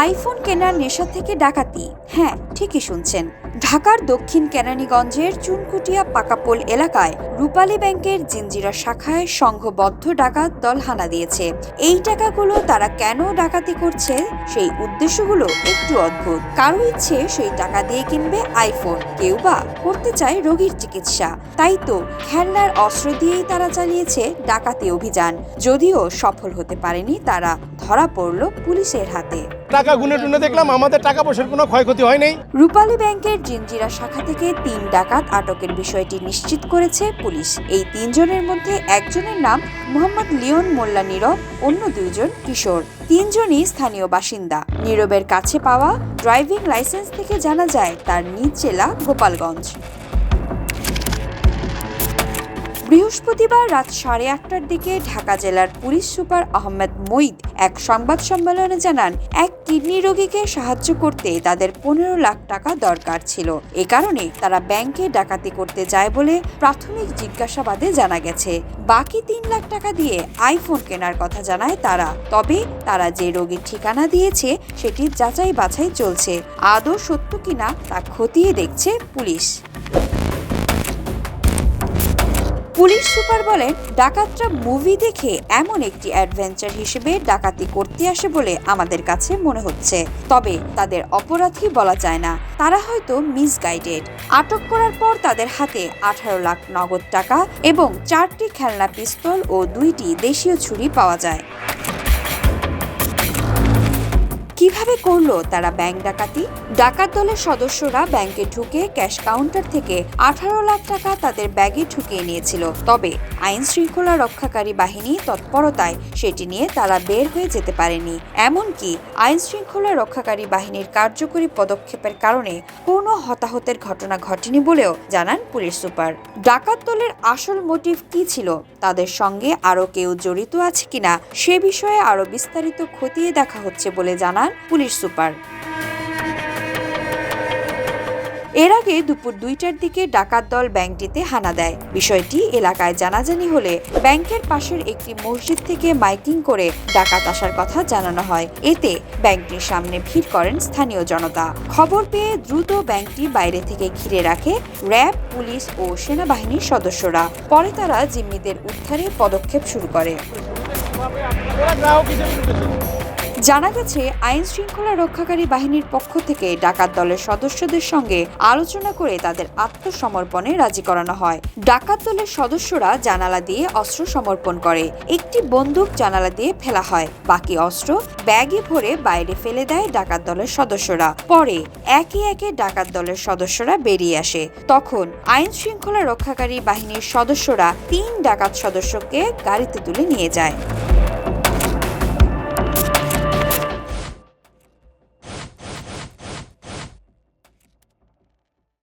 IPhone কেনার নেশা থেকে ডাকাতি। হ্যাঁ, ঠিকই শুনছেন। ঢাকার দক্ষিণ কেরানীগঞ্জের চুনকুটিয়া পাকাপোল এলাকায় রূপালী ব্যাংকের জিঞ্জিরা শাখায় সংঘবদ্ধ ডাকাত দল হানা দিয়েছে। এই টাকাগুলো তারা কেন ডাকাতি করছে, সেই উদ্দেশ্যগুলো একটু অদ্ভুত। কারো ইচ্ছে সেই টাকা দিয়ে কিনবে আইফোন, কেউ বা করতে চায় রোগীর চিকিৎসা। তাই তো খেলনার অস্ত্র দিয়েই তারা চালিয়েছে ডাকাতি অভিযান। যদিও সফল হতে পারেনি তারা, ধরা পড়ল পুলিশের হাতে। টাকা গুনে টুনে দেখলাম আমাদের টাকা পয়সার কোনো ক্ষয়ক্ষতি হয় নাই। রূপালী ব্যাংকের জিঞ্জিরা শাখা থেকে 3 ডাকাত আটকের বিষয়টি নিশ্চিত করেছে পুলিশ। এই 3 জনের মধ্যে একজনের নাম মোহাম্মদ লিওন মোল্লা নীরব, অন্য 2 জন কিশোর। 3 জনই স্থানীয় বাসিন্দা। নীরবের কাছে পাওয়া ড্রাইভিং লাইসেন্স থেকে জানা যায় তার নিজ জেলা গোপালগঞ্জ। বৃহস্পতিবার রাত 8:30টার দিকে ঢাকা জেলার পুলিশ সুপার আহমেদ মঈদ এক সংবাদ সম্মেলনে জানান, এক কিডনি রোগীকে সাহায্য করতে তাদের 15 লাখ টাকা দরকার ছিল। এ কারণে তারা ব্যাংকে ডাকাতি করতে যায় বলে প্রাথমিক জিজ্ঞাসাবাদে জানা গেছে। বাকি 3 লাখ টাকা দিয়ে আইফোন কেনার কথা জানায় তারা। তবে তারা যে রোগীর ঠিকানা দিয়েছে সেটির যাচাই বাছাই চলছে। আদৌ সত্য কিনা তা খতিয়ে দেখছে পুলিশ। পুলিশ সুপার বলেন, ডাকাতরা মুভি দেখে এমন একটি অ্যাডভেঞ্চার হিসেবে ডাকাতি করতে আসে বলে আমাদের কাছে মনে হচ্ছে। তবে তাদের অপরাধী বলা যায় না, তারা হয়তো মিসগাইডেড। আটক করার পর তাদের হাতে 18 লাখ নগদ টাকা এবং 4টি খেলনা পিস্তল ও 2টি দেশীয় ছুরি পাওয়া যায়। কিভাবে করলো তারা ব্যাংক ডাকাতি? ডাকাত দলের সদস্যরা ব্যাংকে ঢুকে ক্যাশ কাউন্টার থেকে 18 লাখ টাকা তাদের ব্যাগে ঢুকিয়ে নিয়েছিল। তবে আইন শৃঙ্খলা রক্ষাকারী বাহিনী তৎপরতায় সেটি নিয়ে তারা বের হয়ে যেতে পারেনি। এমনকি আইন শৃঙ্খলা রক্ষাকারী বাহিনীর কার্যকরী পদক্ষেপের কারণে কোনো হতাহতের ঘটনা ঘটেনি বলেও জানান পুলিশ সুপার। ডাকাত দলের আসল মোটিভ কি ছিল, তাদের সঙ্গে আরো কেউ জড়িত আছে কিনা সে বিষয়ে আরো বিস্তারিত খতিয়ে দেখা হচ্ছে বলে জানান পুলিশ সুপার। এর আগে দুপুর 2টার দিকে ডাকাত দল ব্যাংকটিতে হানা দেয়। বিষয়টি এলাকায় জানাজানি হলে ব্যাংকের পাশের একটি মসজিদ থেকে মাইকিং করে ডাকাত আসার কথা জানানো হয়। এতে ব্যাংকটির সামনে ভিড় করেন স্থানীয় জনতা। খবর পেয়ে দ্রুত ব্যাংকটি বাইরে থেকে ঘিরে রাখে র্যাব, পুলিশ ও সেনাবাহিনীর সদস্যরা। পরে তারা জিম্মিদের উদ্ধারে পদক্ষেপ শুরু করে। জানা গেছে, আইন শৃঙ্খলা রক্ষাকারী বাহিনীর পক্ষ থেকে ডাকাত দলের সদস্যদের সঙ্গে আলোচনা করে তাদের আত্মসমর্পণে রাজি করানো হয়। ডাকাত দলের সদস্যরা জানালা দিয়ে অস্ত্র সমর্পণ করে। একটি বন্দুক জানালা দিয়ে ফেলা হয়, বাকি অস্ত্র ব্যাগে ভরে বাইরে ফেলে দেয় ডাকাত দলের সদস্যরা। পরে একে একে ডাকাত দলের সদস্যরা বেরিয়ে আসে। তখন আইন শৃঙ্খলা রক্ষাকারী বাহিনীর সদস্যরা 3 ডাকাত সদস্যকে গাড়িতে তুলে নিয়ে যায়।